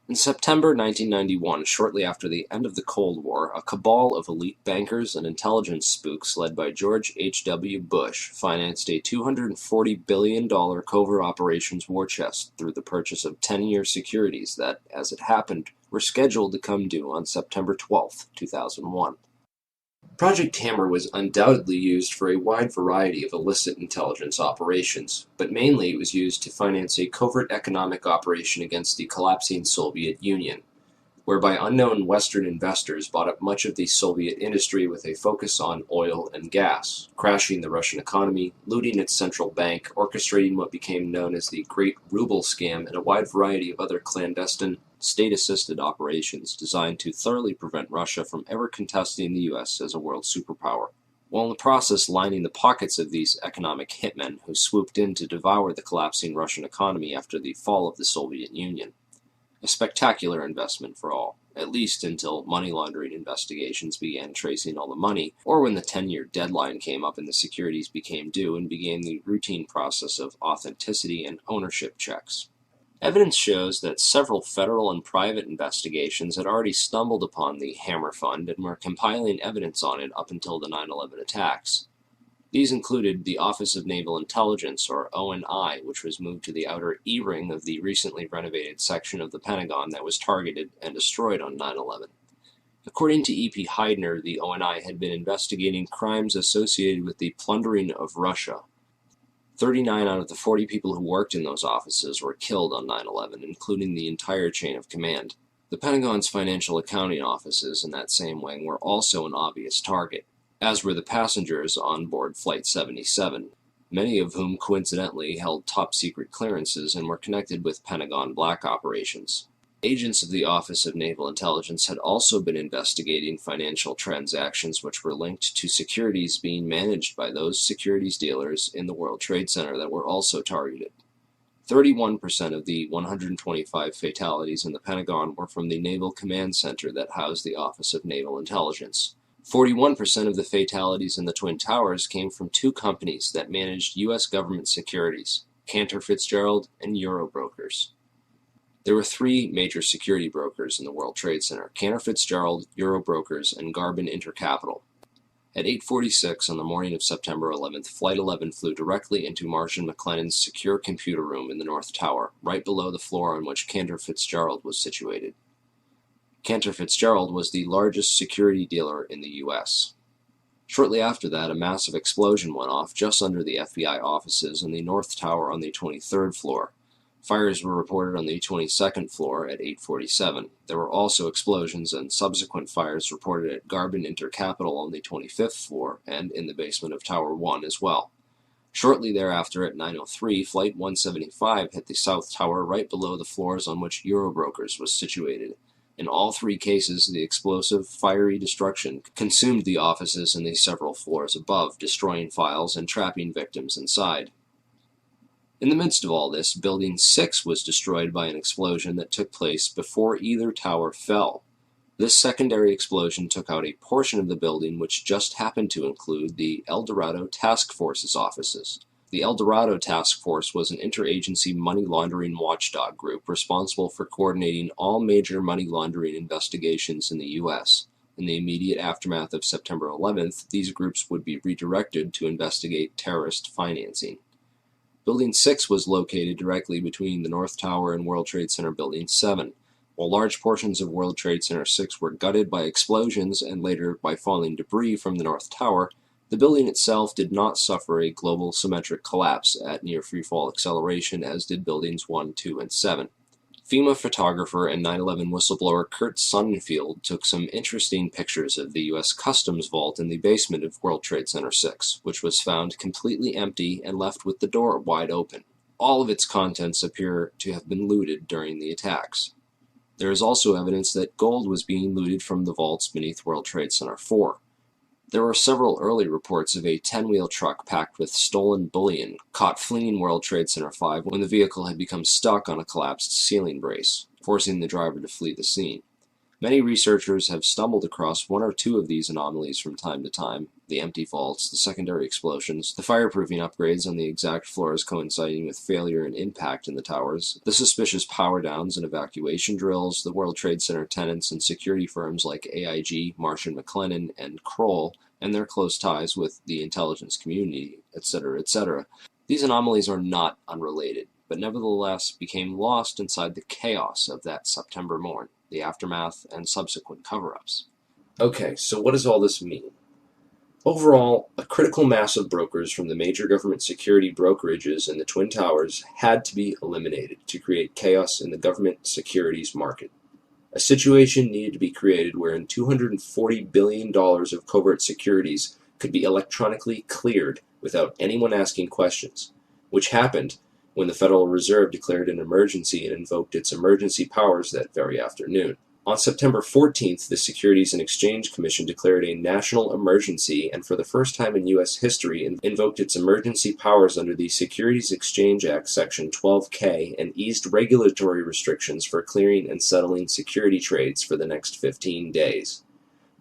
In September 1991, shortly after the end of the Cold War, a cabal of elite bankers and intelligence spooks led by George H. W. Bush financed a $240 billion covert operations war chest through the purchase of 10-year securities that, as it happened, were scheduled to come due on September 12, 2001. Project Hammer was undoubtedly used for a wide variety of illicit intelligence operations, but mainly it was used to finance a covert economic operation against the collapsing Soviet Union, whereby unknown Western investors bought up much of the Soviet industry with a focus on oil and gas, crashing the Russian economy, looting its central bank, orchestrating what became known as the Great Ruble Scam, and a wide variety of other clandestine, state-assisted operations designed to thoroughly prevent Russia from ever contesting the U.S. as a world superpower, while in the process lining the pockets of these economic hitmen who swooped in to devour the collapsing Russian economy after the fall of the Soviet Union. A spectacular investment for all, at least until money laundering investigations began tracing all the money, or when the 10-year deadline came up and the securities became due and began the routine process of authenticity and ownership checks. Evidence shows that several federal and private investigations had already stumbled upon the Hammer Fund and were compiling evidence on it up until the 9/11 attacks. These included the Office of Naval Intelligence, or ONI, which was moved to the outer E-ring of the recently renovated section of the Pentagon that was targeted and destroyed on 9/11. According to E.P. Heidner, the ONI had been investigating crimes associated with the plundering of Russia. 39 out of the 40 people who worked in those offices were killed on 9/11, including the entire chain of command. The Pentagon's financial accounting offices in that same wing were also an obvious target, as were the passengers on board Flight 77, many of whom coincidentally held top-secret clearances and were connected with Pentagon black operations. Agents of the Office of Naval Intelligence had also been investigating financial transactions which were linked to securities being managed by those securities dealers in the World Trade Center that were also targeted. 31% of the 125 fatalities in the Pentagon were from the Naval Command Center that housed the Office of Naval Intelligence. 41% of the fatalities in the Twin Towers came from two companies that managed U.S. government securities, Cantor Fitzgerald and Eurobrokers. There were three major security brokers in the World Trade Center: Cantor Fitzgerald, Eurobrokers, and Garbin Intercapital. At 8:46 on the morning of September 11th, Flight 11 flew directly into Marsh & McLennan's secure computer room in the North Tower, right below the floor on which Cantor Fitzgerald was situated. Cantor Fitzgerald was the largest security dealer in the U.S. Shortly after that, a massive explosion went off just under the FBI offices in the North Tower on the 23rd floor. Fires were reported on the 22nd floor at 8:47. There were also explosions and subsequent fires reported at Garbin Intercapital on the 25th floor and in the basement of Tower 1 as well. Shortly thereafter, at 9:03, Flight 175 hit the South Tower right below the floors on which Eurobrokers was situated. In all three cases, the explosive, fiery destruction consumed the offices and the several floors above, destroying files and trapping victims inside. In the midst of all this, Building 6 was destroyed by an explosion that took place before either tower fell. This secondary explosion took out a portion of the building which just happened to include the El Dorado Task Force's offices. The El Dorado Task Force was an interagency money laundering watchdog group responsible for coordinating all major money laundering investigations in the U.S. In the immediate aftermath of September 11th, these groups would be redirected to investigate terrorist financing. Building 6 was located directly between the North Tower and World Trade Center Building 7. While large portions of World Trade Center 6 were gutted by explosions and later by falling debris from the North Tower, the building itself did not suffer a global symmetric collapse at near freefall acceleration as did Buildings 1, 2, and 7. FEMA photographer and 9/11 whistleblower Kurt Sonnenfeld took some interesting pictures of the U.S. Customs vault in the basement of World Trade Center 6, which was found completely empty and left with the door wide open. All of its contents appear to have been looted during the attacks. There is also evidence that gold was being looted from the vaults beneath World Trade Center 4. There were several early reports of a 10-wheel truck packed with stolen bullion caught fleeing World Trade Center 5 when the vehicle had become stuck on a collapsed ceiling brace, forcing the driver to flee the scene. Many researchers have stumbled across one or two of these anomalies from time to time: the empty vaults, the secondary explosions, the fireproofing upgrades on the exact floors coinciding with failure and impact in the towers, the suspicious power downs and evacuation drills, the World Trade Center tenants and security firms like AIG, Marsh & McLennan, and Kroll, and their close ties with the intelligence community, etc., etc. These anomalies are not unrelated, but nevertheless became lost inside the chaos of that September morn, the aftermath, and subsequent cover-ups. Okay, so what does all this mean? Overall, a critical mass of brokers from the major government security brokerages in the Twin Towers had to be eliminated to create chaos in the government securities market. A situation needed to be created wherein $240 billion of covert securities could be electronically cleared without anyone asking questions, which happened when the Federal Reserve declared an emergency and invoked its emergency powers that very afternoon. On September 14th, the Securities and Exchange Commission declared a national emergency and for the first time in U.S. history invoked its emergency powers under the Securities Exchange Act Section 12K and eased regulatory restrictions for clearing and settling security trades for the next 15 days.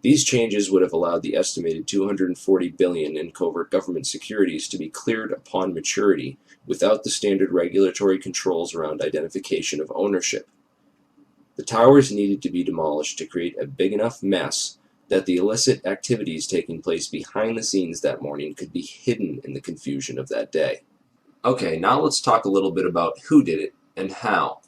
These changes would have allowed the estimated $240 billion in covert government securities to be cleared upon maturity without the standard regulatory controls around identification of ownership. The towers needed to be demolished to create a big enough mess that the illicit activities taking place behind the scenes that morning could be hidden in the confusion of that day. Okay, now let's talk a little bit about who did it and how.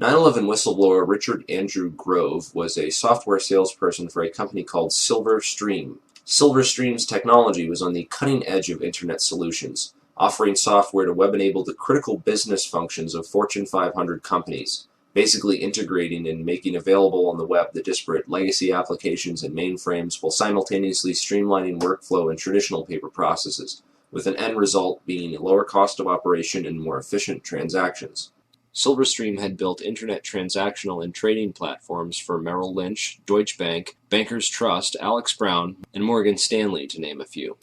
9/11 whistleblower Richard Andrew Grove was a software salesperson for a company called Silverstream. Silverstream's technology was on the cutting edge of internet solutions, offering software to web-enable the critical business functions of Fortune 500 companies, basically integrating and making available on the web the disparate legacy applications and mainframes while simultaneously streamlining workflow and traditional paper processes, with an end result being a lower cost of operation and more efficient transactions. Silverstream had built internet transactional and trading platforms for Merrill Lynch, Deutsche Bank, Bankers Trust, Alex Brown, and Morgan Stanley, to name a few.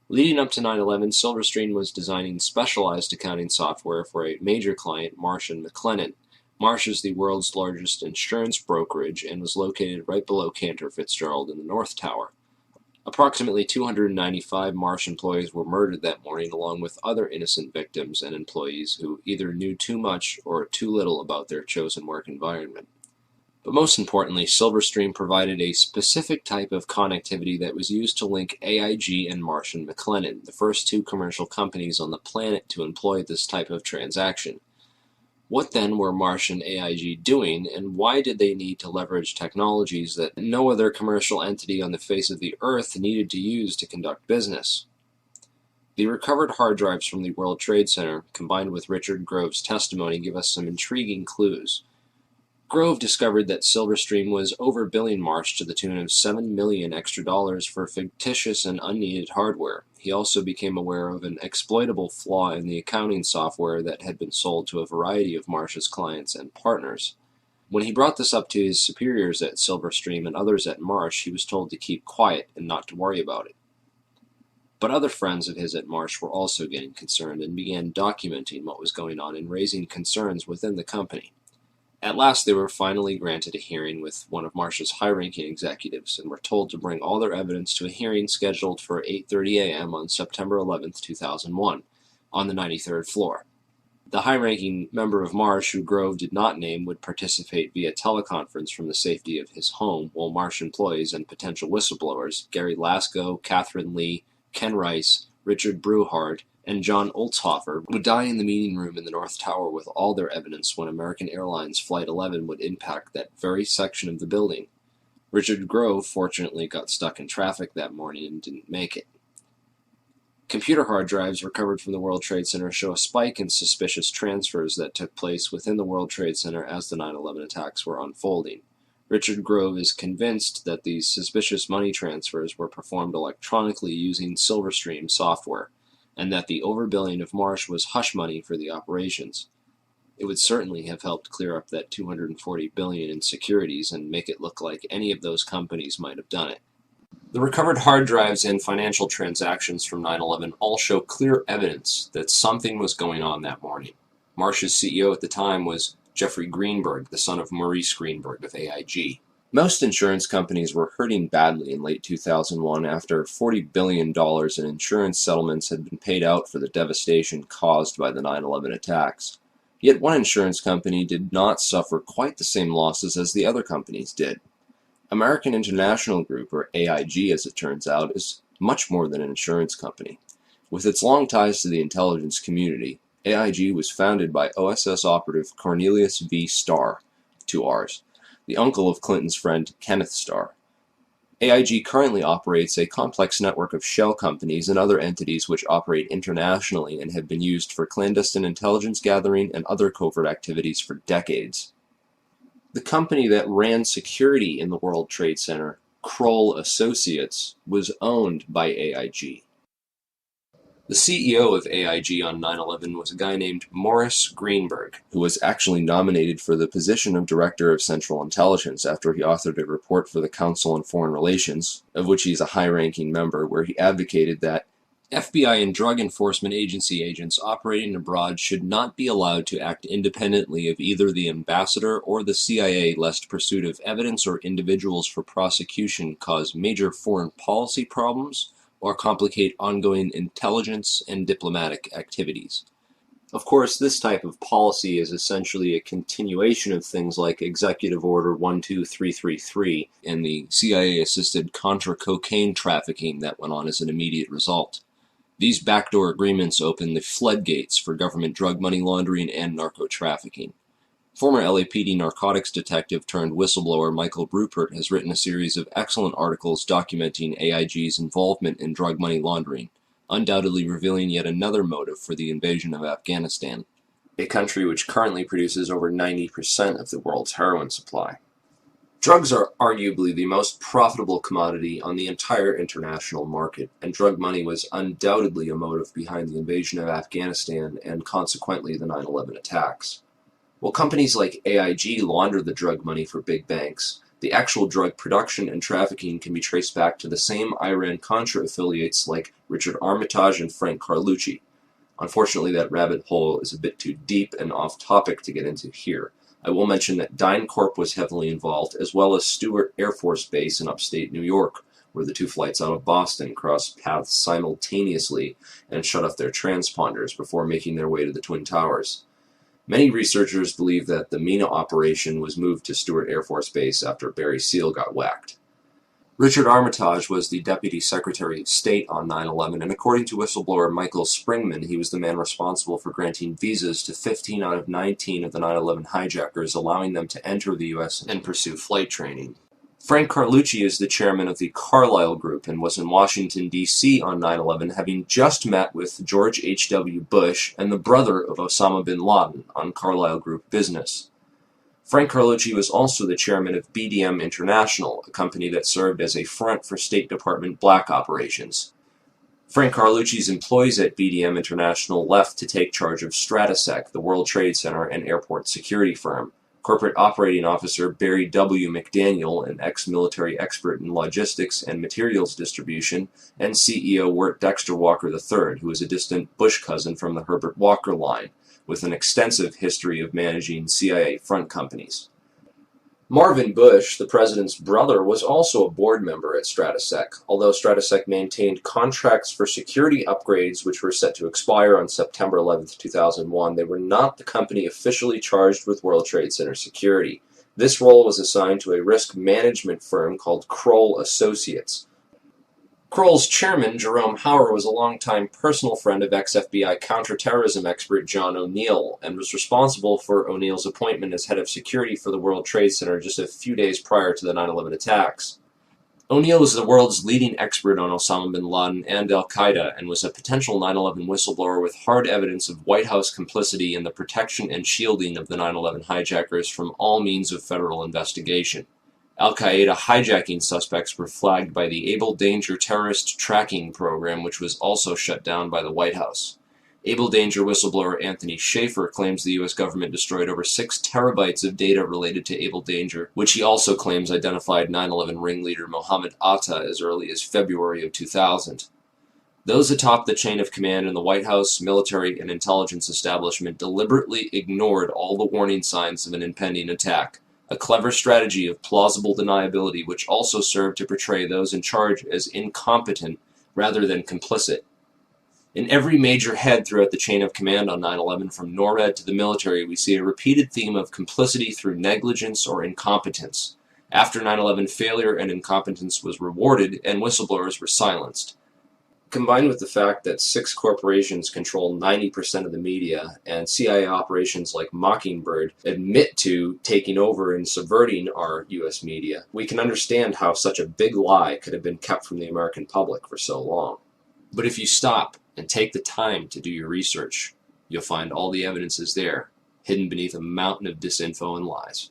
Leading up to 9/11, Silverstream was designing specialized accounting software for a major client, Marsh & McLennan. Marsh is the world's largest insurance brokerage and was located right below Cantor Fitzgerald in the North Tower. Approximately 295 Marsh employees were murdered that morning, along with other innocent victims and employees who either knew too much or too little about their chosen work environment. But most importantly, Silverstream provided a specific type of connectivity that was used to link AIG and Marsh & McLennan, the first two commercial companies on the planet to employ this type of transaction. What then were Marsh and AIG doing, and why did they need to leverage technologies that no other commercial entity on the face of the earth needed to use to conduct business? The recovered hard drives from the World Trade Center, combined with Richard Grove's testimony, give us some intriguing clues. Grove discovered that Silverstream was overbilling Marsh to the tune of $7 million extra for fictitious and unneeded hardware. He also became aware of an exploitable flaw in the accounting software that had been sold to a variety of Marsh's clients and partners. When he brought this up to his superiors at Silverstream and others at Marsh, he was told to keep quiet and not to worry about it. But other friends of his at Marsh were also getting concerned and began documenting what was going on and raising concerns within the company. At last they were finally granted a hearing with one of Marsh's high-ranking executives and were told to bring all their evidence to a hearing scheduled for 8:30 a.m. on September 11, 2001, on the 93rd floor. The high-ranking member of Marsh, who Grove did not name, would participate via teleconference from the safety of his home, while Marsh employees and potential whistleblowers, Gary Lasko, Catherine Lee, Ken Rice, Richard Brewhart, and John Oltzhofer, would die in the meeting room in the North Tower with all their evidence when American Airlines Flight 11 would impact that very section of the building. Richard Grove fortunately got stuck in traffic that morning and didn't make it. Computer hard drives recovered from the World Trade Center show a spike in suspicious transfers that took place within the World Trade Center as the 9/11 attacks were unfolding. Richard Grove is convinced that these suspicious money transfers were performed electronically using Silverstream software, and that the overbilling of Marsh was hush money for the operations. It would certainly have helped clear up that $240 billion in securities and make it look like any of those companies might have done it. The recovered hard drives and financial transactions from 9/11 all show clear evidence that something was going on that morning. Marsh's CEO at the time was Jeffrey Greenberg, the son of Maurice Greenberg of AIG. Most insurance companies were hurting badly in late 2001 after $40 billion in insurance settlements had been paid out for the devastation caused by the 9/11 attacks. Yet one insurance company did not suffer quite the same losses as the other companies did. American International Group, or AIG as it turns out, is much more than an insurance company. With its long ties to the intelligence community, AIG was founded by OSS operative Cornelius V. Starr, 2 R's, the uncle of Clinton's friend Kenneth Starr. AIG currently operates a complex network of shell companies and other entities which operate internationally and have been used for clandestine intelligence gathering and other covert activities for decades. The company that ran security in the World Trade Center, Kroll Associates, was owned by AIG. The CEO of AIG on 9/11 was a guy named Morris Greenberg, who was actually nominated for the position of Director of Central Intelligence after he authored a report for the Council on Foreign Relations, of which he is a high-ranking member, where he advocated that FBI and Drug Enforcement Agency agents operating abroad should not be allowed to act independently of either the ambassador or the CIA, lest pursuit of evidence or individuals for prosecution cause major foreign policy problems or complicate ongoing intelligence and diplomatic activities. Of course, this type of policy is essentially a continuation of things like Executive Order 12333 and the CIA-assisted Contra cocaine trafficking that went on as an immediate result. These backdoor agreements open the floodgates for government drug money laundering and narco-trafficking. Former LAPD narcotics detective turned whistleblower Michael Rupert has written a series of excellent articles documenting AIG's involvement in drug money laundering, undoubtedly revealing yet another motive for the invasion of Afghanistan, a country which currently produces over 90% of the world's heroin supply. Drugs are arguably the most profitable commodity on the entire international market, and drug money was undoubtedly a motive behind the invasion of Afghanistan and consequently the 9/11 attacks. While companies like AIG launder the drug money for big banks, the actual drug production and trafficking can be traced back to the same Iran-Contra affiliates like Richard Armitage and Frank Carlucci. Unfortunately, that rabbit hole is a bit too deep and off-topic to get into here. I will mention that DynCorp was heavily involved, as well as Stewart Air Force Base in upstate New York, where the two flights out of Boston crossed paths simultaneously and shut off their transponders before making their way to the Twin Towers. Many researchers believe that the MENA operation was moved to Stewart Air Force Base after Barry Seal got whacked. Richard Armitage was the Deputy Secretary of State on 9/11, and according to whistleblower Michael Springman, he was the man responsible for granting visas to 15 out of 19 of the 9/11 hijackers, allowing them to enter the U.S. and pursue flight training. Frank Carlucci is the chairman of the Carlyle Group and was in Washington, D.C. on 9/11, having just met with George H.W. Bush and the brother of Osama bin Laden on Carlyle Group business. Frank Carlucci was also the chairman of BDM International, a company that served as a front for State Department black operations. Frank Carlucci's employees at BDM International left to take charge of Stratesec, the World Trade Center and airport security firm. Corporate Operating Officer Barry W. McDaniel, an ex-military expert in logistics and materials distribution, and CEO Wirt Dexter Walker III, who is a distant Bush cousin from the Herbert Walker line, with an extensive history of managing CIA front companies. Marvin Bush, the president's brother, was also a board member at Stratesec, although Stratesec maintained contracts for security upgrades which were set to expire on September 11, 2001. They were not the company officially charged with World Trade Center security. This role was assigned to a risk management firm called Kroll Associates. Kroll's chairman, Jerome Hauer, was a longtime personal friend of ex-FBI counterterrorism expert John O'Neill and was responsible for O'Neill's appointment as head of security for the World Trade Center just a few days prior to the 9/11 attacks. O'Neill is the world's leading expert on Osama bin Laden and al-Qaeda and was a potential 9/11 whistleblower with hard evidence of White House complicity in the protection and shielding of the 9/11 hijackers from all means of federal investigation. Al-Qaeda hijacking suspects were flagged by the Able Danger terrorist tracking program, which was also shut down by the White House. Able Danger whistleblower Anthony Schaefer claims the U.S. government destroyed over 6 terabytes of data related to Able Danger, which he also claims identified 9/11 ringleader Mohammed Atta as early as February of 2000. Those atop the chain of command in the White House, military, and intelligence establishment deliberately ignored all the warning signs of an impending attack. a clever strategy of plausible deniability which also served to portray those in charge as incompetent rather than complicit. In every major head throughout the chain of command on 9/11, from NORAD to the military, we see a repeated theme of complicity through negligence or incompetence. After 9/11, failure and incompetence was rewarded, and whistleblowers were silenced. Combined with the fact that 6 corporations control 90% of the media, and CIA operations like Mockingbird admit to taking over and subverting our U.S. media, we can understand how such a big lie could have been kept from the American public for so long. But if you stop and take the time to do your research, you'll find all the evidence is there, hidden beneath a mountain of disinfo and lies.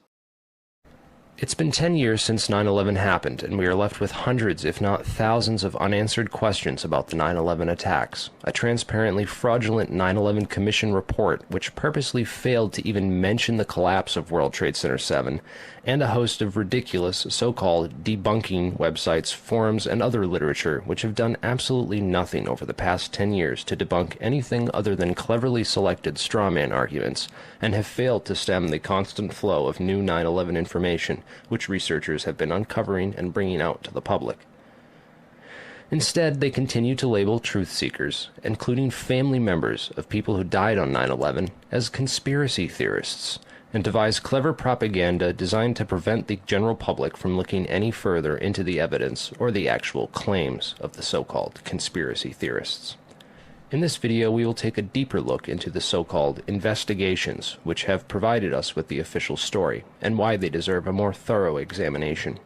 It's been 10 years since 9/11 happened, and we are left with hundreds, if not thousands, of unanswered questions about the 9/11 attacks. A transparently fraudulent 9/11 Commission report, which purposely failed to even mention the collapse of World Trade Center 7, and a host of ridiculous, so-called debunking websites, forums, and other literature, which have done absolutely nothing over the past 10 years to debunk anything other than cleverly selected strawman arguments, and have failed to stem the constant flow of new 9/11 information, which researchers have been uncovering and bringing out to the public. Instead, they continue to label truth seekers, including family members of people who died on 9/11, as conspiracy theorists, and devise clever propaganda designed to prevent the general public from looking any further into the evidence or the actual claims of the so-called conspiracy theorists. In this video, we will take a deeper look into the so-called investigations, which have provided us with the official story, and why they deserve a more thorough examination.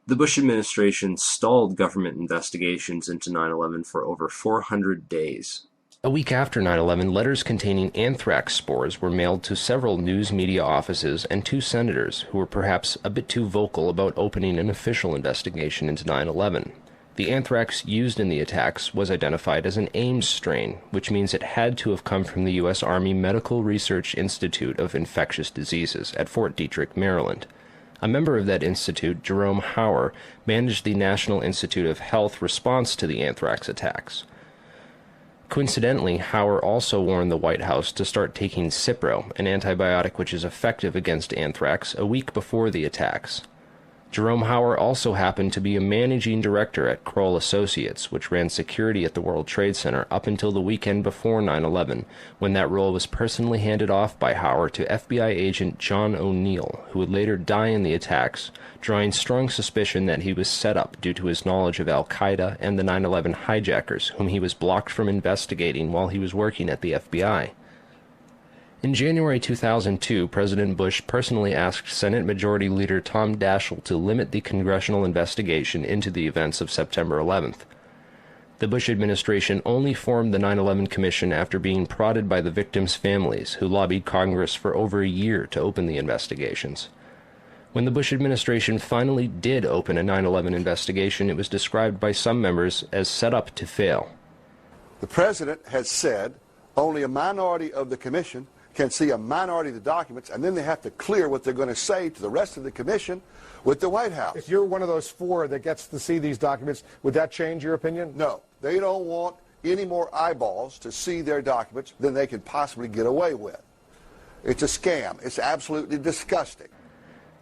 The Bush administration stalled government investigations into 9/11 for over 400 days. A week after 9/11, letters containing anthrax spores were mailed to several news media offices and 2 senators who were perhaps a bit too vocal about opening an official investigation into 9/11. The anthrax used in the attacks was identified as an Ames strain, which means it had to have come from the U.S. Army Medical Research Institute of Infectious Diseases at Fort Detrick, Maryland. A member of that institute, Jerome Hauer, managed the National Institute of Health response to the anthrax attacks. Coincidentally, Hauer also warned the White House to start taking Cipro, an antibiotic which is effective against anthrax, a week before the attacks. Jerome Hauer also happened to be a managing director at Kroll Associates, which ran security at the World Trade Center up until the weekend before 9/11, when that role was personally handed off by Hauer to FBI agent John O'Neill, who would later die in the attacks, drawing strong suspicion that he was set up due to his knowledge of Al-Qaeda and the 9/11 hijackers, whom he was blocked from investigating while he was working at the FBI. In January 2002, President Bush personally asked Senate Majority Leader Tom Daschle to limit the congressional investigation into the events of September 11th. The Bush administration only formed the 9/11 Commission after being prodded by the victims' families, who lobbied Congress for over a year to open the investigations. When the Bush administration finally did open a 9/11 investigation, it was described by some members as set up to fail. The President has said only a minority of the Commission can see a minority of the documents, and then they have to clear what they're going to say to the rest of the Commission with the White House. If you're one of those 4 that gets to see these documents, would that change your opinion? No. They don't want any more eyeballs to see their documents than they can possibly get away with. It's a scam. It's absolutely disgusting.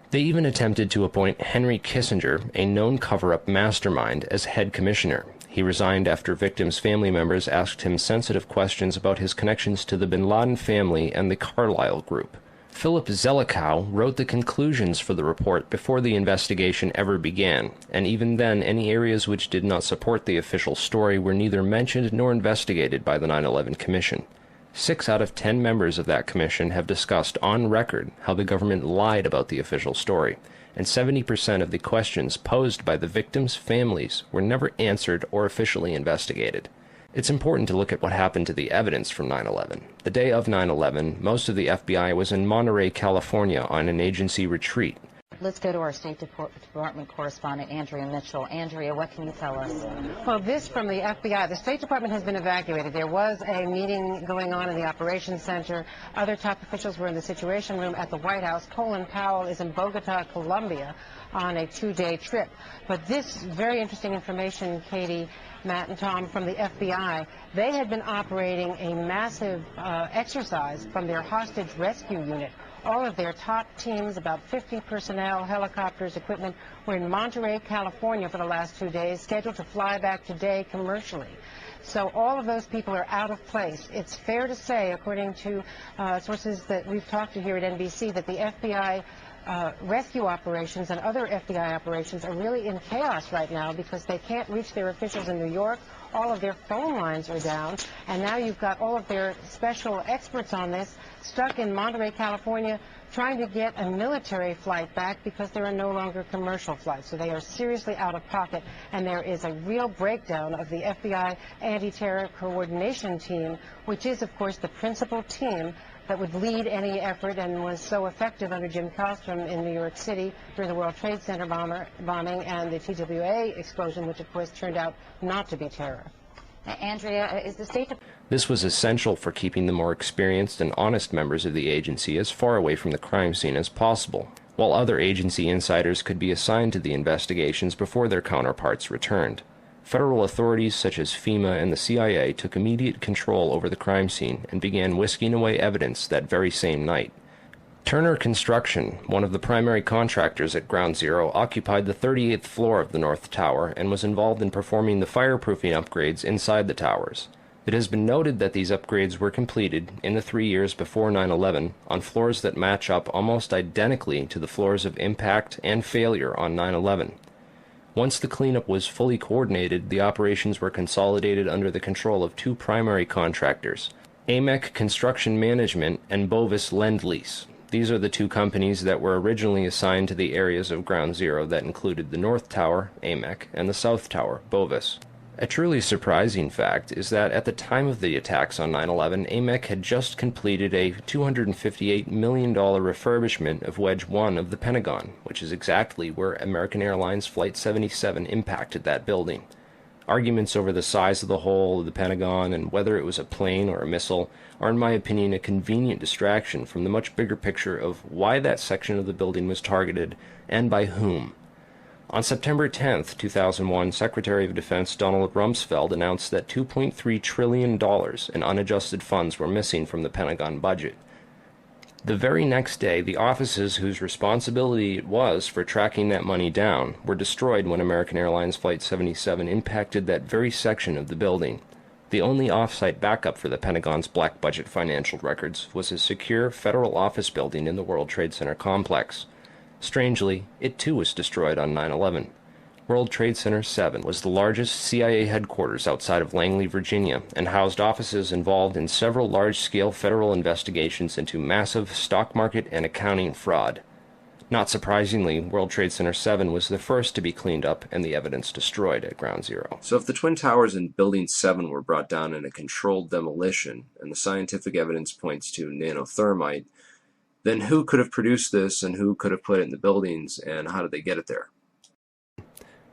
They even attempted to appoint Henry Kissinger, a known cover-up mastermind, as head commissioner. He resigned after victims' family members asked him sensitive questions about his connections to the bin Laden family and the Carlyle Group. Philip Zelikow wrote the conclusions for the report before the investigation ever began, and even then any areas which did not support the official story were neither mentioned nor investigated by the 9/11 Commission. 6 out of 10 members of that commission have discussed on record how the government lied about the official story, and 70% of the questions posed by the victims' families were never answered or officially investigated. It's important to look at what happened to the evidence from 9/11. The day of 9/11, most of the FBI was in Monterey, California on an agency retreat. Let's go to our State Department correspondent, Andrea Mitchell. Andrea, what can you tell us? Well, this from the FBI. The State Department has been evacuated. There was a meeting going on in the Operations Center. Other top officials were in the Situation Room at the White House. Colin Powell is in Bogota, Colombia, on a 2-day trip. But this very interesting information, Katie, Matt, and Tom, from the FBI, they had been operating a massive exercise from their hostage rescue unit All of their top teams, about 50 personnel, helicopters, equipment, were in Monterey, California for the last 2 days, scheduled to fly back today commercially. So all of those people are out of place. It's fair to say, according to sources that we've talked to here at NBC, that the FBI rescue operations and other FBI operations are really in chaos right now because they can't reach their officials in New York. All of their phone lines are down, and now you've got all of their special experts on this stuck in Monterey, California, trying to get a military flight back because there are no longer commercial flights. So they are seriously out of pocket, and there is a real breakdown of the FBI anti-terror coordination team, which is, of course, the principal team that would lead any effort and was so effective under Jim Kallstrom in New York City during the World Trade Center bombing and the TWA explosion, which, of course, turned out not to be terror. Andrea, is the State Department... This was essential for keeping the more experienced and honest members of the agency as far away from the crime scene as possible, while other agency insiders could be assigned to the investigations before their counterparts returned. Federal authorities such as FEMA and the CIA took immediate control over the crime scene and began whisking away evidence that very same night. Turner Construction, one of the primary contractors at Ground Zero, occupied the 38th floor of the North Tower and was involved in performing the fireproofing upgrades inside the towers. It has been noted that these upgrades were completed in the 3 years before 9/11 on floors that match up almost identically to the floors of impact and failure on 9/11. Once the cleanup was fully coordinated, the operations were consolidated under the control of two primary contractors, AMEC Construction Management and Bovis Lend-Lease. These are the two companies that were originally assigned to the areas of Ground Zero that included the North Tower, AMEC, and the South Tower, Bovis. A truly surprising fact is that at the time of the attacks on 9/11, AMEC had just completed a $258 million refurbishment of Wedge 1 of the Pentagon, which is exactly where American Airlines Flight 77 impacted that building. Arguments over the size of the hole of the Pentagon and whether it was a plane or a missile are, in my opinion, a convenient distraction from the much bigger picture of why that section of the building was targeted and by whom. On September 10, 2001, Secretary of Defense Donald Rumsfeld announced that $2.3 trillion in unadjusted funds were missing from the Pentagon budget. The very next day, the offices whose responsibility it was for tracking that money down were destroyed when American Airlines Flight 77 impacted that very section of the building. The only off-site backup for the Pentagon's black budget financial records was a secure federal office building in the World Trade Center complex. Strangely, it too was destroyed on 9/11. World Trade Center 7 was the largest CIA headquarters outside of Langley, Virginia, and housed offices involved in several large-scale federal investigations into massive stock market and accounting fraud. Not surprisingly, World Trade Center 7 was the first to be cleaned up and the evidence destroyed at Ground Zero. So if the Twin Towers in Building 7 were brought down in a controlled demolition, and the scientific evidence points to nanothermite, then who could have produced this and who could have put it in the buildings, and how did they get it there?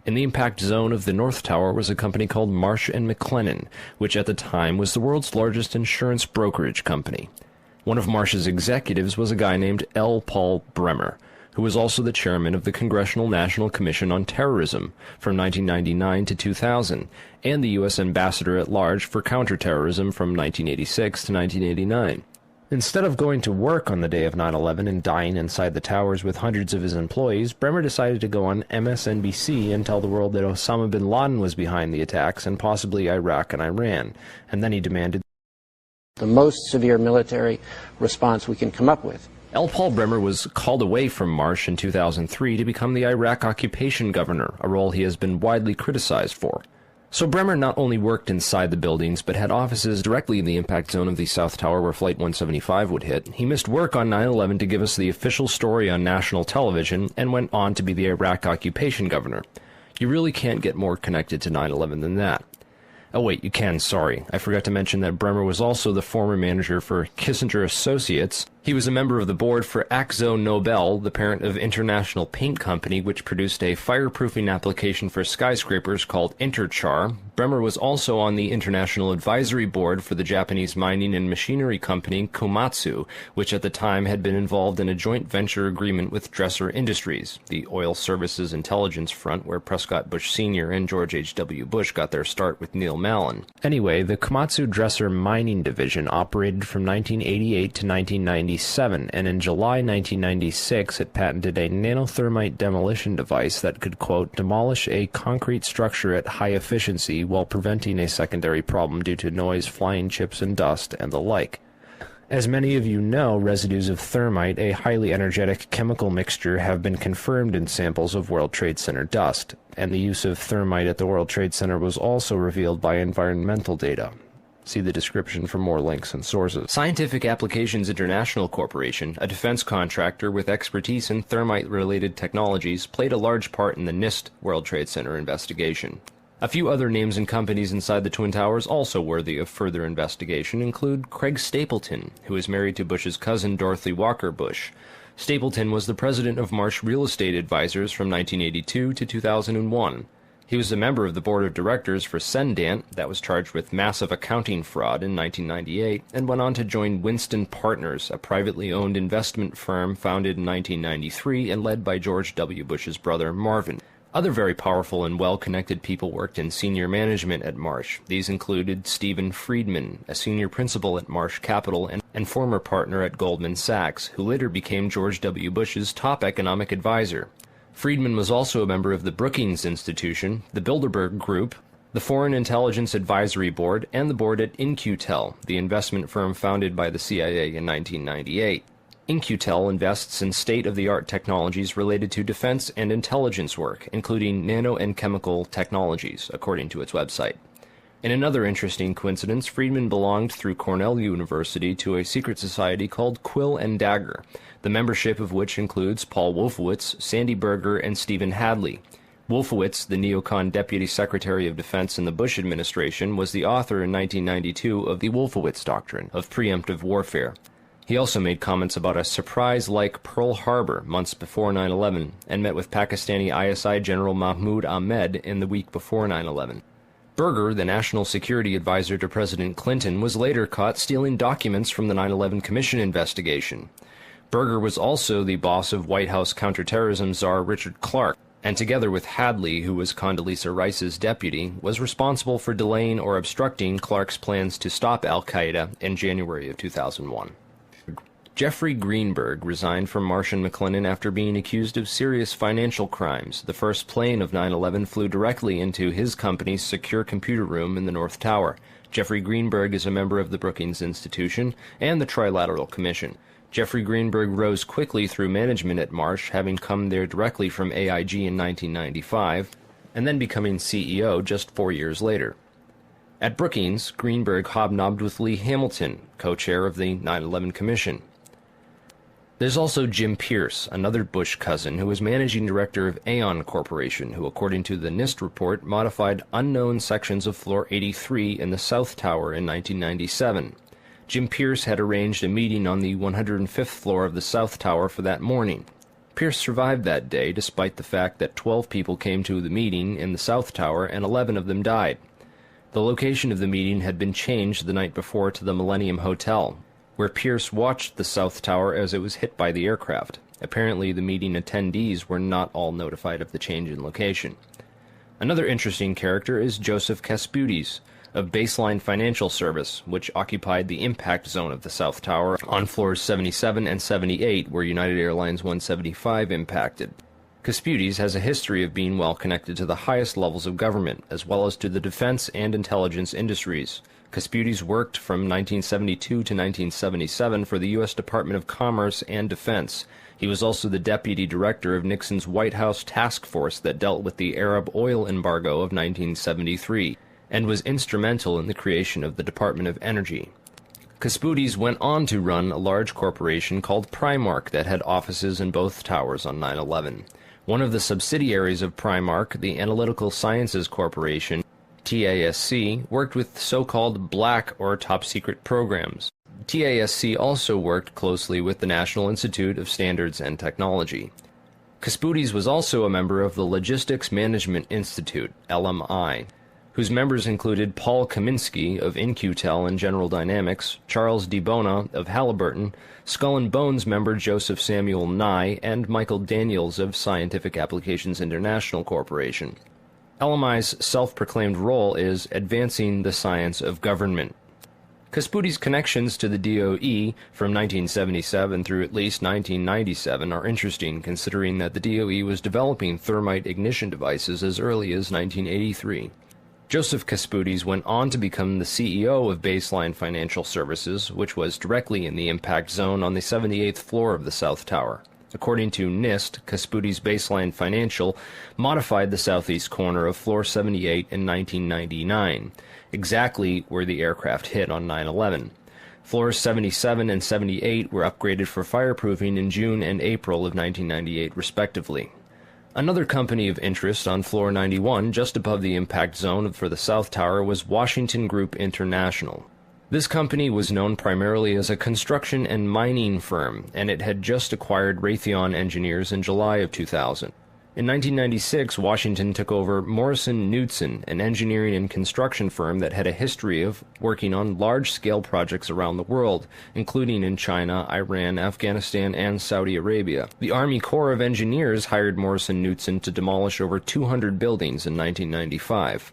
In the impact zone of the North Tower was a company called Marsh & McLennan, which at the time was the world's largest insurance brokerage company. One of Marsh's executives was a guy named L. Paul Bremer, who was also the chairman of the Congressional National Commission on Terrorism from 1999 to 2000, and the U.S. ambassador at large for counterterrorism from 1986 to 1989. Instead of going to work on the day of 9/11 and dying inside the towers with hundreds of his employees, Bremer decided to go on MSNBC and tell the world that Osama bin Laden was behind the attacks and possibly Iraq and Iran, and then he demanded the most severe military response we can come up with. L. Paul Bremer was called away from Marsh in 2003 to become the Iraq occupation governor, a role he has been widely criticized for. So Bremer not only worked inside the buildings, but had offices directly in the impact zone of the South Tower where Flight 175 would hit. He missed work on 9/11 to give us the official story on national television, and went on to be the Iraq occupation governor. You really can't get more connected to 9/11 than that. Oh wait, you can, sorry. I forgot to mention that Bremer was also the former manager for Kissinger Associates. He was a member of the board for Akzo Nobel, the parent of International Paint Company, which produced a fireproofing application for skyscrapers called Interchar. Bremer was also on the International Advisory Board for the Japanese mining and machinery company Komatsu, which at the time had been involved in a joint venture agreement with Dresser Industries, the oil services intelligence front where Prescott Bush Sr. and George H.W. Bush got their start with Neil Mallon. Anyway, the Komatsu Dresser mining division operated from 1988 to 1996 1997, and in July 1996 it patented a nanothermite demolition device that could, quote, demolish a concrete structure at high efficiency while preventing a secondary problem due to noise, flying chips and dust, and the like. As many of you know, residues of thermite, a highly energetic chemical mixture, have been confirmed in samples of World Trade Center dust, and the use of thermite at the World Trade Center was also revealed by environmental data. See the description for more links and sources. Scientific Applications International Corporation, a defense contractor with expertise in thermite-related technologies, played a large part in the NIST World Trade Center investigation. A few other names and companies inside the Twin Towers also worthy of further investigation include Craig Stapleton, who is married to Bush's cousin Dorothy Walker Bush. Stapleton was the president of Marsh Real Estate Advisors from 1982 to 2001. He was a member of the board of directors for Cendant, that was charged with massive accounting fraud in 1998, and went on to join Winston Partners, a privately owned investment firm founded in 1993 and led by George W. Bush's brother Marvin. Other very powerful and well-connected people worked in senior management at Marsh. These included Stephen Friedman, a senior principal at Marsh Capital and former partner at Goldman Sachs, who later became George W. Bush's top economic advisor. Friedman was also a member of the Brookings Institution, the Bilderberg Group, the Foreign Intelligence Advisory Board, and the board at In-Q-Tel, the investment firm founded by the CIA in 1998. In-Q-Tel invests in state-of-the-art technologies related to defense and intelligence work, including nano and chemical technologies, according to its website. In another interesting coincidence, Friedman belonged through Cornell University to a secret society called Quill and Dagger, the membership of which includes Paul Wolfowitz, Sandy Berger, and Stephen Hadley. Wolfowitz, the neocon Deputy Secretary of Defense in the Bush administration, was the author in 1992 of the Wolfowitz Doctrine of preemptive warfare. He also made comments about a surprise-like Pearl Harbor months before 9/11 and met with Pakistani ISI General Mahmoud Ahmed in the week before 9/11. Berger, the national security advisor to President Clinton, was later caught stealing documents from the 9/11 Commission investigation. Berger was also the boss of White House counterterrorism czar Richard Clarke, and together with Hadley, who was Condoleezza Rice's deputy, was responsible for delaying or obstructing Clarke's plans to stop al-Qaeda in January of 2001. Jeffrey Greenberg resigned from Marsh & McLennan after being accused of serious financial crimes. The first plane of 9/11 flew directly into his company's secure computer room in the North Tower. Jeffrey Greenberg is a member of the Brookings Institution and the Trilateral Commission. Jeffrey Greenberg rose quickly through management at Marsh, having come there directly from AIG in 1995, and then becoming CEO just 4 years later. At Brookings, Greenberg hobnobbed with Lee Hamilton, co-chair of the 9/11 Commission. There's also Jim Pierce, another Bush cousin, who was managing director of Aon Corporation, who, according to the NIST report, modified unknown sections of Floor 83 in the South Tower in 1997. Jim Pierce had arranged a meeting on the 105th floor of the South Tower for that morning. Pierce survived that day, despite the fact that 12 people came to the meeting in the South Tower and 11 of them died. The location of the meeting had been changed the night before to the Millennium Hotel, where Pierce watched the South Tower as it was hit by the aircraft. Apparently, the meeting attendees were not all notified of the change in location. Another interesting character is Joseph Kasputis, of Baseline Financial Service, which occupied the impact zone of the South Tower on floors 77 and 78, where United Airlines 175 impacted. Kasputis has a history of being well connected to the highest levels of government, as well as to the defense and intelligence industries. Kasputis worked from 1972 to 1977 for the U.S. Department of Commerce and Defense. He was also the deputy director of Nixon's White House task force that dealt with the Arab oil embargo of 1973, and was instrumental in the creation of the Department of Energy. Kasputis went on to run a large corporation called Primark that had offices in both towers on 9/11. One of the subsidiaries of Primark, the Analytical Sciences Corporation, TASC, worked with so-called black or top-secret programs. TASC also worked closely with the National Institute of Standards and Technology. Kasputis was also a member of the Logistics Management Institute, LMI, whose members included Paul Kaminsky of In-Q-Tel and General Dynamics, Charles DiBona of Halliburton, Skull and Bones member Joseph Samuel Nye, and Michael Daniels of Scientific Applications International Corporation. LMI's self-proclaimed role is advancing the science of government. Casputi's connections to the DOE from 1977 through at least 1997 are interesting, considering that the DOE was developing thermite ignition devices as early as 1983. Joseph Casputes went on to become the CEO of Baseline Financial Services, which was directly in the impact zone on the 78th floor of the South Tower. According to NIST, Casputes Baseline Financial modified the southeast corner of Floor 78 in 1999, exactly where the aircraft hit on 9/11. Floors 77 and 78 were upgraded for fireproofing in June and April of 1998, respectively. Another company of interest on Floor 91, just above the impact zone for the South Tower, was Washington Group International. This company was known primarily as a construction and mining firm, and it had just acquired Raytheon Engineers in July of 2000. In 1996, Washington took over Morrison Knudsen, an engineering and construction firm that had a history of working on large-scale projects around the world, including in China, Iran, Afghanistan, and Saudi Arabia. The Army Corps of Engineers hired Morrison Knudsen to demolish over 200 buildings in 1995.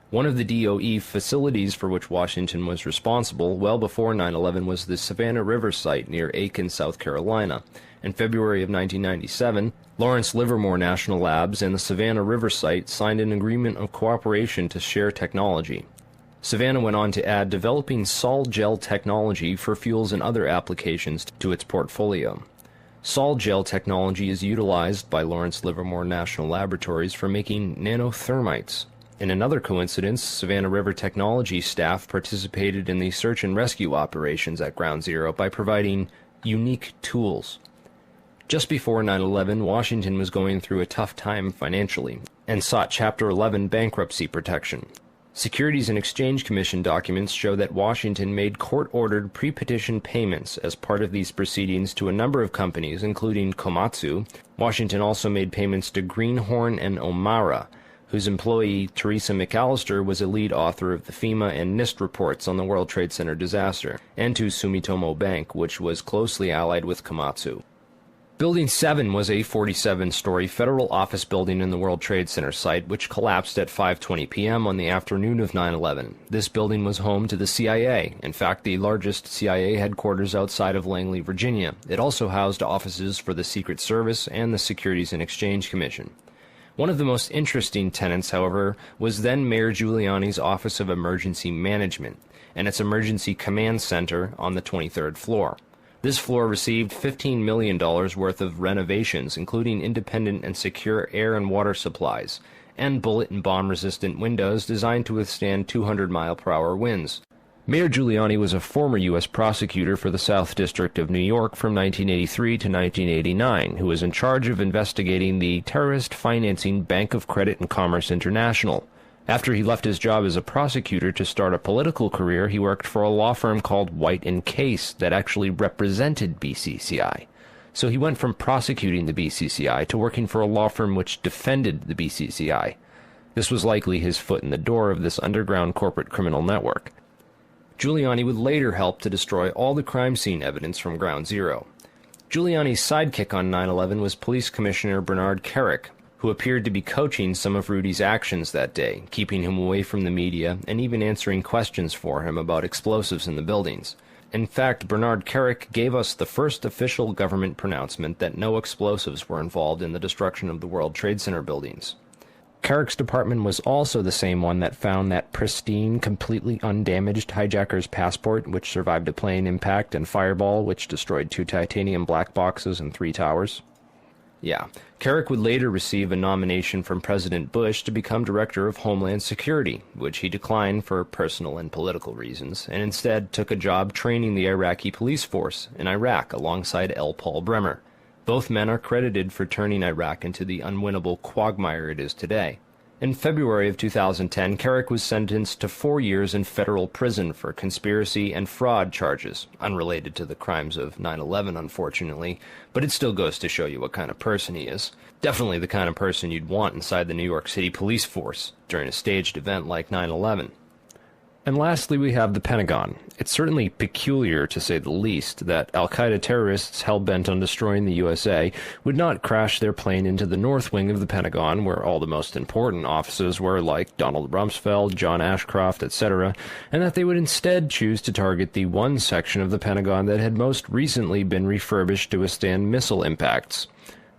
One of the DOE facilities for which Washington was responsible well before 9/11 was the Savannah River site near Aiken, South Carolina. In February of 1997, Lawrence Livermore National Labs and the Savannah River site signed an agreement of cooperation to share technology. Savannah went on to add developing sol gel technology for fuels and other applications to its portfolio. Sol gel technology is utilized by Lawrence Livermore National Laboratories for making nanothermites. In another coincidence, Savannah River Technology staff participated in the search and rescue operations at Ground Zero by providing unique tools. Just before 9/11, Washington was going through a tough time financially and sought Chapter 11 bankruptcy protection. Securities and Exchange Commission documents show that Washington made court-ordered pre-petition payments as part of these proceedings to a number of companies, including Komatsu. Washington also made payments to Greenhorn and Omara, whose employee, Teresa McAllister, was a lead author of the FEMA and NIST reports on the World Trade Center disaster, and to Sumitomo Bank, which was closely allied with Komatsu. Building 7 was a 47-story federal office building in the World Trade Center site, which collapsed at 5:20 p.m. on the afternoon of 9/11. This building was home to the CIA, in fact the largest CIA headquarters outside of Langley, Virginia. It also housed offices for the Secret Service and the Securities and Exchange Commission. One of the most interesting tenants, however, was then Mayor Giuliani's Office of Emergency Management and its Emergency Command Center on the 23rd floor. This floor received $15 million worth of renovations, including independent and secure air and water supplies, and bullet and bomb-resistant windows designed to withstand 200-mile-per-hour winds. Mayor Giuliani was a former U.S. prosecutor for the South District of New York from 1983 to 1989, who was in charge of investigating the terrorist financing Bank of Credit and Commerce International. After he left his job as a prosecutor to start a political career, he worked for a law firm called White & Case that actually represented BCCI. So he went from prosecuting the BCCI to working for a law firm which defended the BCCI. This was likely his foot in the door of this underground corporate criminal network. Giuliani would later help to destroy all the crime scene evidence from Ground Zero. Giuliani's sidekick on 9/11 was Police Commissioner Bernard Kerik, who appeared to be coaching some of Rudy's actions that day, keeping him away from the media and even answering questions for him about explosives in the buildings. In fact, Bernard Kerik gave us the first official government pronouncement that no explosives were involved in the destruction of the World Trade Center buildings. Kerik's department was also the same one that found that pristine, completely undamaged hijacker's passport, which survived a plane impact, and Fireball, which destroyed 2 titanium black boxes and 3 towers. Yeah, Kerik would later receive a nomination from President Bush to become Director of Homeland Security, which he declined for personal and political reasons, and instead took a job training the Iraqi police force in Iraq alongside L. Paul Bremer. Both men are credited for turning Iraq into the unwinnable quagmire it is today. In February of 2010, Kerik was sentenced to 4 years in federal prison for conspiracy and fraud charges, unrelated to the crimes of 9/11, unfortunately, but it still goes to show you what kind of person he is. Definitely the kind of person you'd want inside the New York City police force during a staged event like 9/11. And lastly, we have the Pentagon. It's certainly peculiar, to say the least, that al-Qaeda terrorists hell-bent on destroying the USA would not crash their plane into the north wing of the Pentagon, where all the most important offices were, like Donald Rumsfeld, John Ashcroft, etc., and that they would instead choose to target the one section of the Pentagon that had most recently been refurbished to withstand missile impacts.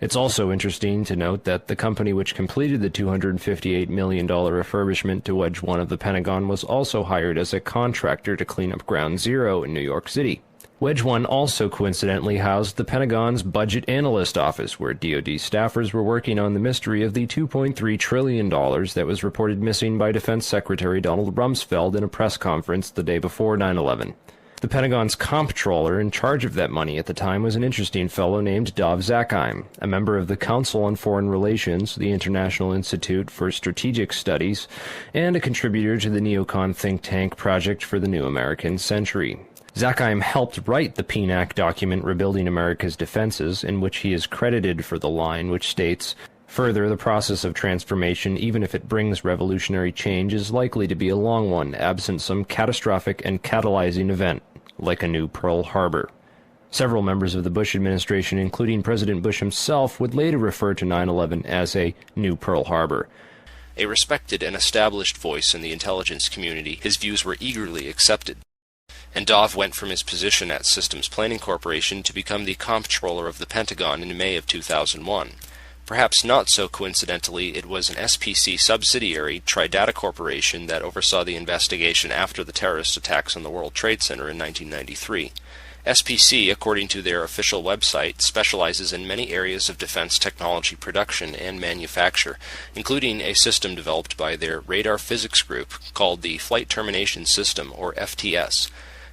It's also interesting to note that the company which completed the $258 million refurbishment to Wedge 1 of the Pentagon was also hired as a contractor to clean up Ground Zero in New York City. Wedge 1 also coincidentally housed the Pentagon's Budget Analyst Office, where DoD staffers were working on the mystery of the $2.3 trillion that was reported missing by Defense Secretary Donald Rumsfeld in a press conference the day before 9/11. The Pentagon's comptroller in charge of that money at the time was an interesting fellow named Dov Zakheim, a member of the Council on Foreign Relations, the International Institute for Strategic Studies, and a contributor to the neocon think tank Project for the New American Century. Zakheim helped write the PNAC document Rebuilding America's Defenses, in which he is credited for the line which states, "Further, the process of transformation, even if it brings revolutionary change, is likely to be a long one, absent some catastrophic and catalyzing event, like a new Pearl Harbor." Several members of the Bush administration, including President Bush himself, would later refer to 9/11 as a new Pearl Harbor. A respected and established voice in the intelligence community, his views were eagerly accepted. And Dov went from his position at Systems Planning Corporation to become the comptroller of the Pentagon in May of 2001. Perhaps not so coincidentally, it was an SPC subsidiary, Tridata Corporation, that oversaw the investigation after the terrorist attacks on the World Trade Center in 1993. SPC, according to their official website, specializes in many areas of defense technology production and manufacture, including a system developed by their radar physics group called the Flight Termination System, or FTS.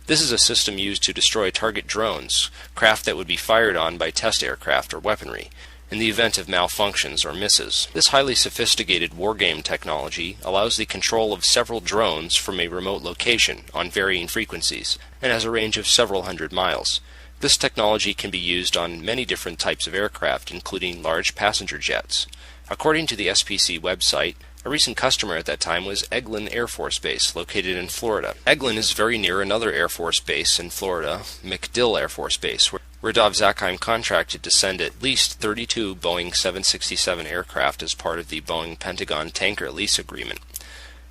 This is a system used to destroy target drones, craft that would be fired on by test aircraft or weaponry, in the event of malfunctions or misses. This highly sophisticated wargame technology allows the control of several drones from a remote location on varying frequencies and has a range of several hundred miles. This technology can be used on many different types of aircraft, including large passenger jets. According to the SPC website, a recent customer at that time was Eglin Air Force Base, located in Florida. Eglin is very near another Air Force base in Florida, MacDill Air Force Base, where Dov Zakheim contracted to send at least 32 Boeing 767 aircraft as part of the Boeing Pentagon tanker lease agreement.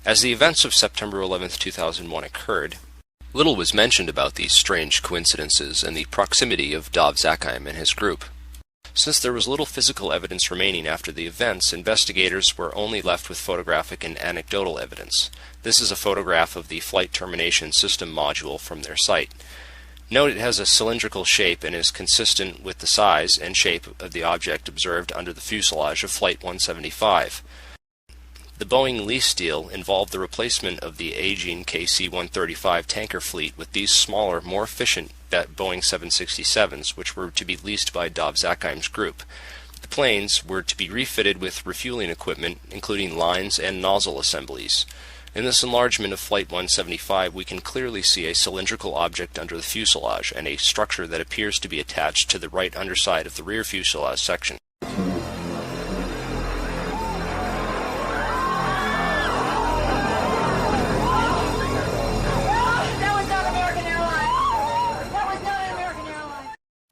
As the events of September 11, 2001 occurred, little was mentioned about these strange coincidences and the proximity of Dov Zakheim and his group. Since there was little physical evidence remaining after the events, investigators were only left with photographic and anecdotal evidence. This is a photograph of the Flight Termination System module from their site. Note it has a cylindrical shape and is consistent with the size and shape of the object observed under the fuselage of Flight 175. The Boeing lease deal involved the replacement of the aging KC-135 tanker fleet with these smaller, more efficient Boeing 767s, which were to be leased by Dov Zakheim's group. The planes were to be refitted with refueling equipment, including lines and nozzle assemblies. In this enlargement of Flight 175, we can clearly see a cylindrical object under the fuselage and a structure that appears to be attached to the right underside of the rear fuselage section.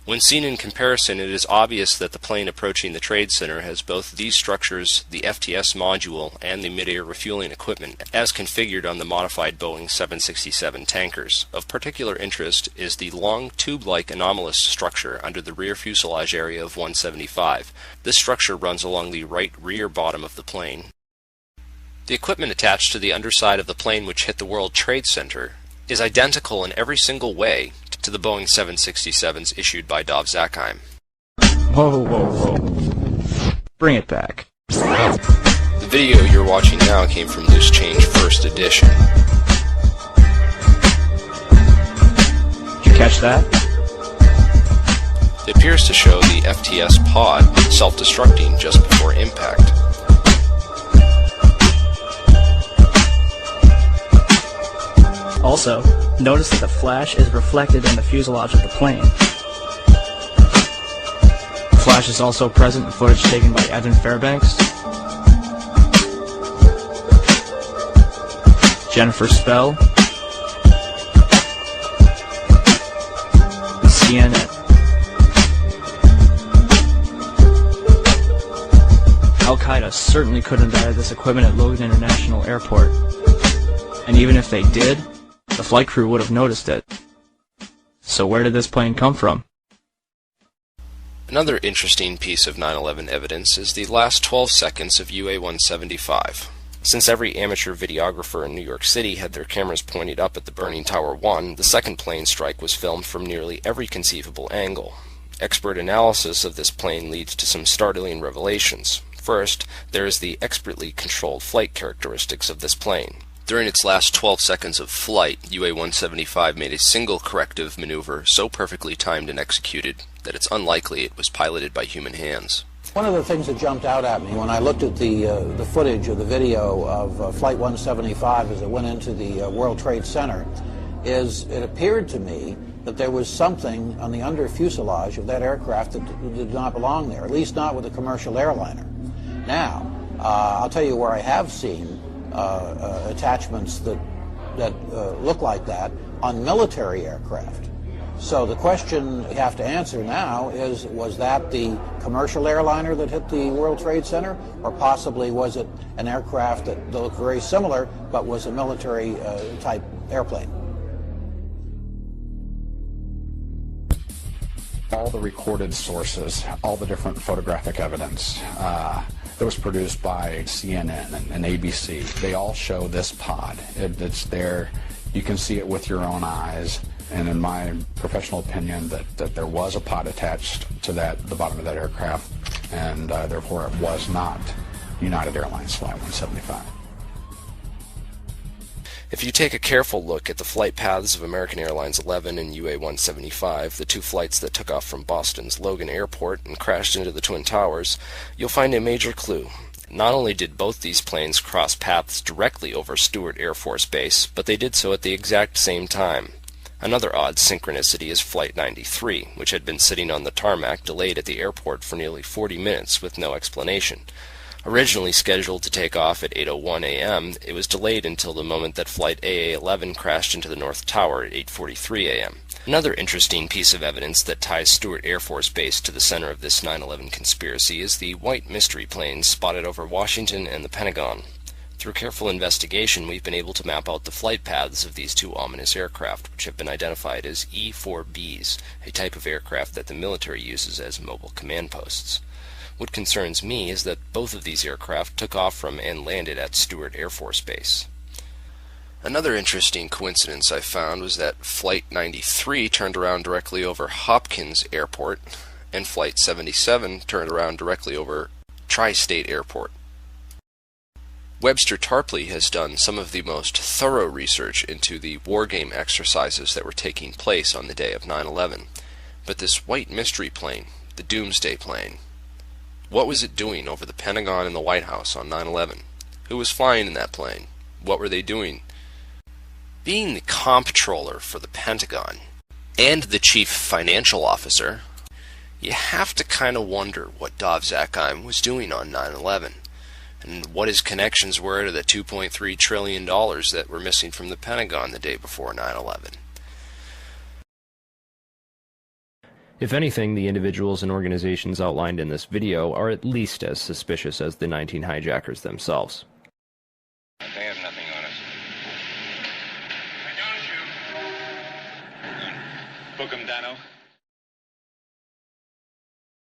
When seen in comparison, it is obvious that the plane approaching the Trade Center has both these structures, the FTS module, and the mid-air refueling equipment, as configured on the modified Boeing 767 tankers. Of particular interest is the long tube-like anomalous structure under the rear fuselage area of 175. This structure runs along the right rear bottom of the plane. The equipment attached to the underside of the plane which hit the World Trade Center is identical in every single way to the Boeing 767s issued by Dov Zakheim. Whoa, whoa, whoa. Bring it back. The video you're watching now came from Loose Change First Edition. Did you catch that? It appears to show the FTS pod self-destructing just before impact. Also, notice that the flash is reflected in the fuselage of the plane. The flash is also present in footage taken by Evan Fairbanks, Jennifer Spell, CNN. Al-Qaeda certainly couldn't have added this equipment at Logan International Airport. And even if they did, the flight crew would have noticed it. So where did this plane come from? Another interesting piece of 9/11 evidence is the last 12 seconds of UA-175. Since every amateur videographer in New York City had their cameras pointed up at the burning Tower 1, the second plane strike was filmed from nearly every conceivable angle. Expert analysis of this plane leads to some startling revelations. First, there is the expertly controlled flight characteristics of this plane. During its last 12 seconds of flight, UA-175 made a single corrective maneuver so perfectly timed and executed that it's unlikely it was piloted by human hands. One of the things that jumped out at me when I looked at the footage of the video of Flight 175 as it went into the World Trade Center is it appeared to me that there was something on the under fuselage of that aircraft that did not belong there, at least not with a commercial airliner. Now, I'll tell you where I have seen attachments that look like that on military aircraft. So the question you have to answer now is, was that the commercial airliner that hit the World Trade Center, or possibly was it an aircraft that looked very similar but was a military type airplane? All the recorded sources, all the different photographic evidence that was produced by CNN and ABC, they all show this pod. It's there. You can see it with your own eyes. And in my professional opinion, that there was a pod attached to the bottom of that aircraft, and therefore it was not United Airlines Flight 175. If you take a careful look at the flight paths of American Airlines 11 and UA-175, the two flights that took off from Boston's Logan Airport and crashed into the Twin Towers, you'll find a major clue. Not only did both these planes cross paths directly over Stewart Air Force Base, but they did so at the exact same time. Another odd synchronicity is Flight 93, which had been sitting on the tarmac delayed at the airport for nearly 40 minutes with no explanation. Originally scheduled to take off at 8:01 a.m., it was delayed until the moment that Flight AA-11 crashed into the North Tower at 8:43 a.m. Another interesting piece of evidence that ties Stewart Air Force Base to the center of this 9/11 conspiracy is the white mystery planes spotted over Washington and the Pentagon. Through careful investigation, we've been able to map out the flight paths of these two ominous aircraft, which have been identified as E-4Bs, a type of aircraft that the military uses as mobile command posts. What concerns me is that both of these aircraft took off from and landed at Stewart Air Force Base. Another interesting coincidence I found was that Flight 93 turned around directly over Hopkins Airport, and Flight 77 turned around directly over Tri-State Airport. Webster Tarpley has done some of the most thorough research into the wargame exercises that were taking place on the day of 9/11. But this white mystery plane, the Doomsday plane, what was it doing over the Pentagon and the White House on 9/11? Who was flying in that plane? What were they doing? Being the comptroller for the Pentagon and the chief financial officer, you have to kind of wonder what Dov Zakheim was doing on 9/11. And what his connections were to the $2.3 trillion that were missing from the Pentagon the day before 9/11. If anything, the individuals and organizations outlined in this video are at least as suspicious as the 19 hijackers themselves. They have nothing on us. Why don't you? Book 'em, Dano.